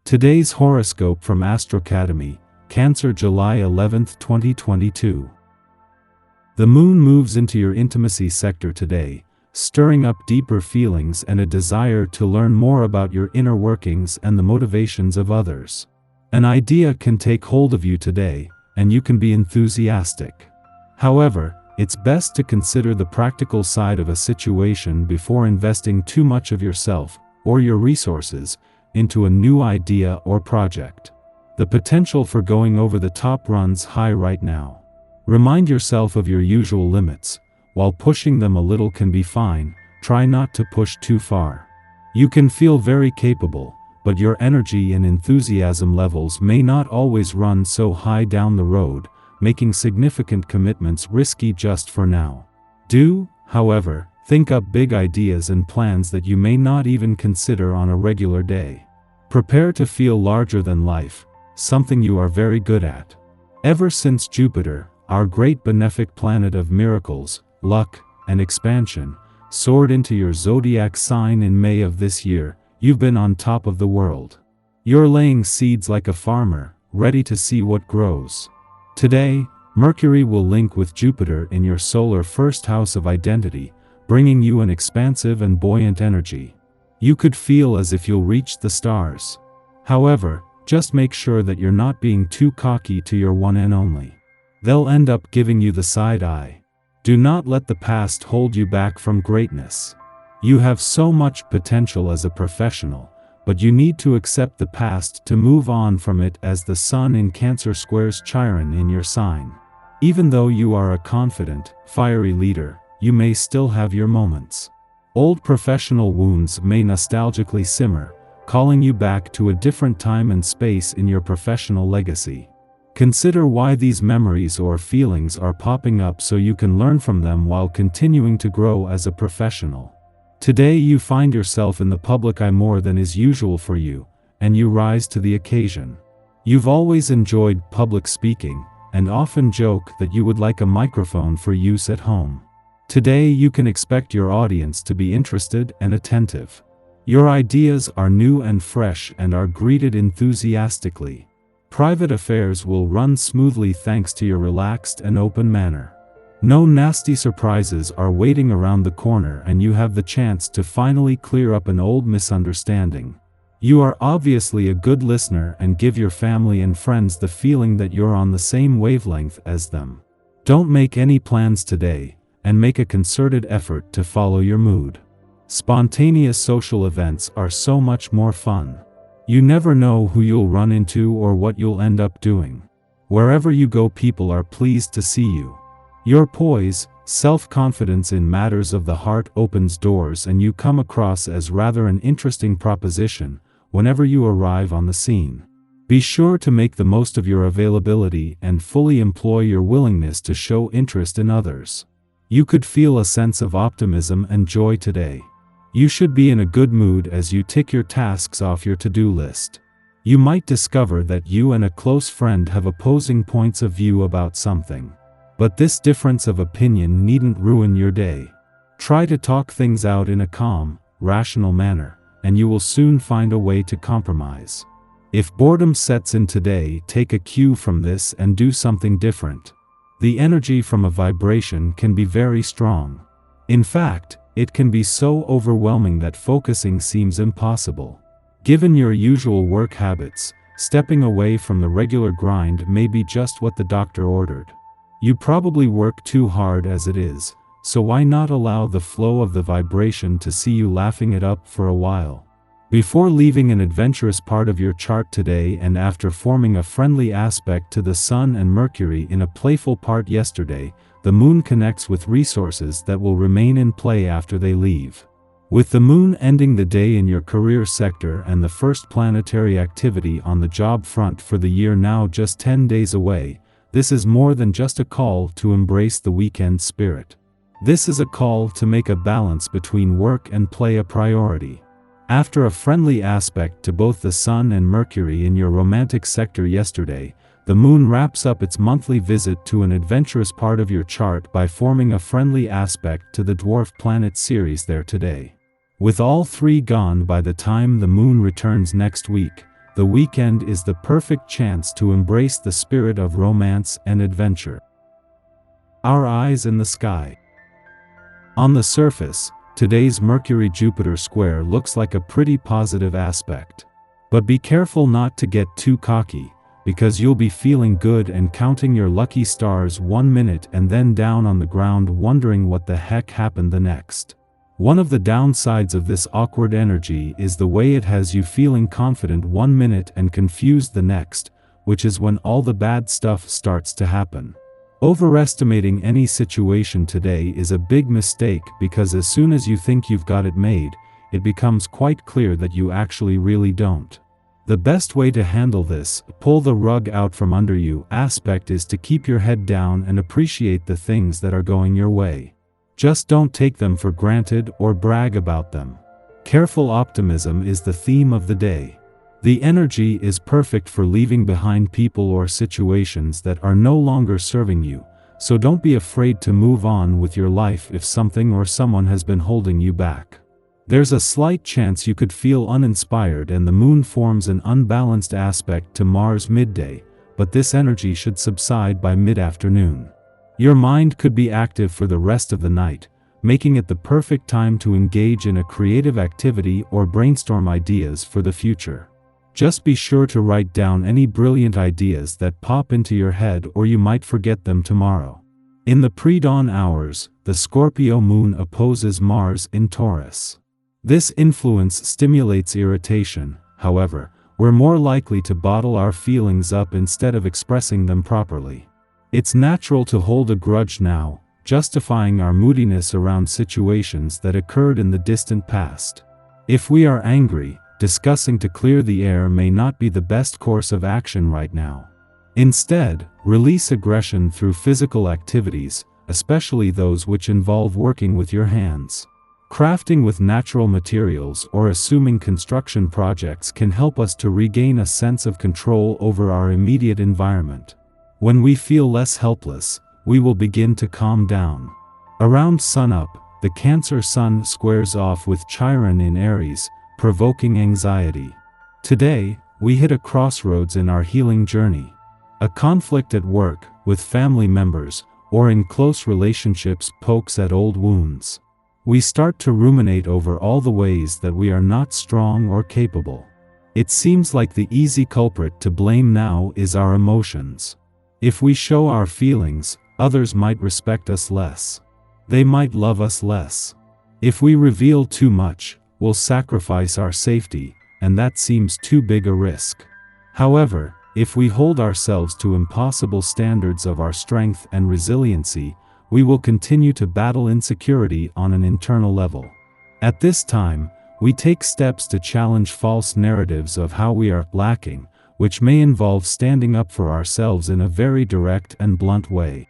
Today's horoscope from Astrocademy, Cancer, July 11, 2022. The moon moves into your intimacy sector today, stirring up deeper feelings and a desire to learn more about your inner workings and the motivations of others. An idea can take hold of you today, and you can be enthusiastic. However, it's best to consider the practical side of a situation before investing too much of yourself, or your resources, into a new idea or project. The potential for going over the top runs high right now. Remind yourself of your usual limits. While pushing them a little can be fine, try not to push too far. You can feel very capable, but your energy and enthusiasm levels may not always run so high down the road, making significant commitments risky just for now. Do, however, think up big ideas and plans that you may not even consider on a regular day. Prepare to feel larger than life, something you are very good at. Ever since Jupiter, our great benefic planet of miracles, luck, and expansion, soared into your zodiac sign in May of this year, you've been on top of the world. You're laying seeds like a farmer, ready to see what grows. Today, Mercury will link with Jupiter in your solar first house of identity, bringing you an expansive and buoyant energy. You could feel as if you'll reach the stars. However, just make sure that you're not being too cocky to your one and only. They'll end up giving you the side eye. Do not let the past hold you back from greatness. You have so much potential as a professional, but you need to accept the past to move on from it, as the Sun in Cancer squares Chiron in your sign. Even though you are a confident, fiery leader, you may still have your moments. Old professional wounds may nostalgically simmer, calling you back to a different time and space in your professional legacy. Consider why these memories or feelings are popping up so you can learn from them while continuing to grow as a professional. Today you find yourself in the public eye more than is usual for you, and you rise to the occasion. You've always enjoyed public speaking, and often joke that you would like a microphone for use at home. Today you can expect your audience to be interested and attentive. Your ideas are new and fresh and are greeted enthusiastically. Private affairs will run smoothly thanks to your relaxed and open manner. No nasty surprises are waiting around the corner, and you have the chance to finally clear up an old misunderstanding. You are obviously a good listener and give your family and friends the feeling that you're on the same wavelength as them. Don't make any plans today, and make a concerted effort to follow your mood. Spontaneous social events are so much more fun. You never know who you'll run into or what you'll end up doing. Wherever you go, people are pleased to see you. Your poise, self-confidence in matters of the heart opens doors, and you come across as rather an interesting proposition whenever you arrive on the scene. Be sure to make the most of your availability and fully employ your willingness to show interest in others. You could feel a sense of optimism and joy today. You should be in a good mood as you tick your tasks off your to-do list. You might discover that you and a close friend have opposing points of view about something. But this difference of opinion needn't ruin your day. Try to talk things out in a calm, rational manner, and you will soon find a way to compromise. If boredom sets in today, take a cue from this and do something different. The energy from a vibration can be very strong. In fact, it can be so overwhelming that focusing seems impossible. Given your usual work habits, stepping away from the regular grind may be just what the doctor ordered. You probably work too hard as it is, so why not allow the flow of the vibration to see you laughing it up for a while? Before leaving an adventurous part of your chart today, and after forming a friendly aspect to the Sun and Mercury in a playful part yesterday, the Moon connects with resources that will remain in play after they leave. With the Moon ending the day in your career sector and the first planetary activity on the job front for the year now just 10 days away, this is more than just a call to embrace the weekend spirit. This is a call to make a balance between work and play a priority. After a friendly aspect to both the Sun and Mercury in your romantic sector yesterday, the Moon wraps up its monthly visit to an adventurous part of your chart by forming a friendly aspect to the dwarf planet Ceres there today. With all three gone by the time the Moon returns next week, the weekend is the perfect chance to embrace the spirit of romance and adventure. Our eyes in the sky. On the surface, today's Mercury-Jupiter square looks like a pretty positive aspect. But be careful not to get too cocky, because you'll be feeling good and counting your lucky stars 1 minute and then down on the ground wondering what the heck happened the next. One of the downsides of this awkward energy is the way it has you feeling confident 1 minute and confused the next, which is when all the bad stuff starts to happen. Overestimating any situation today is a big mistake, because as soon as you think you've got it made, it becomes quite clear that you actually really don't. The best way to handle this pull the rug out from under you aspect is to keep your head down and appreciate the things that are going your way. Just don't take them for granted or brag about them. Careful optimism is the theme of the day. The energy is perfect for leaving behind people or situations that are no longer serving you, so don't be afraid to move on with your life if something or someone has been holding you back. There's a slight chance you could feel uninspired, and the moon forms an unbalanced aspect to Mars midday, but this energy should subside by mid-afternoon. Your mind could be active for the rest of the night, making it the perfect time to engage in a creative activity or brainstorm ideas for the future. Just be sure to write down any brilliant ideas that pop into your head, or you might forget them tomorrow. In the pre-dawn hours, the Scorpio moon opposes Mars in Taurus. This influence stimulates irritation. However, we're more likely to bottle our feelings up instead of expressing them properly. It's natural to hold a grudge now, justifying our moodiness around situations that occurred in the distant past. If we are angry, discussing to clear the air may not be the best course of action right now. Instead, release aggression through physical activities, especially those which involve working with your hands. Crafting with natural materials or assuming construction projects can help us to regain a sense of control over our immediate environment. When we feel less helpless, we will begin to calm down. Around sunup, the Cancer Sun squares off with Chiron in Aries, provoking anxiety. Today, we hit a crossroads in our healing journey. A conflict at work, with family members, or in close relationships pokes at old wounds. We start to ruminate over all the ways that we are not strong or capable. It seems like the easy culprit to blame now is our emotions. If we show our feelings, others might respect us less. They might love us less. If we reveal too much, we'll sacrifice our safety, and that seems too big a risk. However, if we hold ourselves to impossible standards of our strength and resiliency, we will continue to battle insecurity on an internal level. At this time, we take steps to challenge false narratives of how we are lacking, which may involve standing up for ourselves in a very direct and blunt way.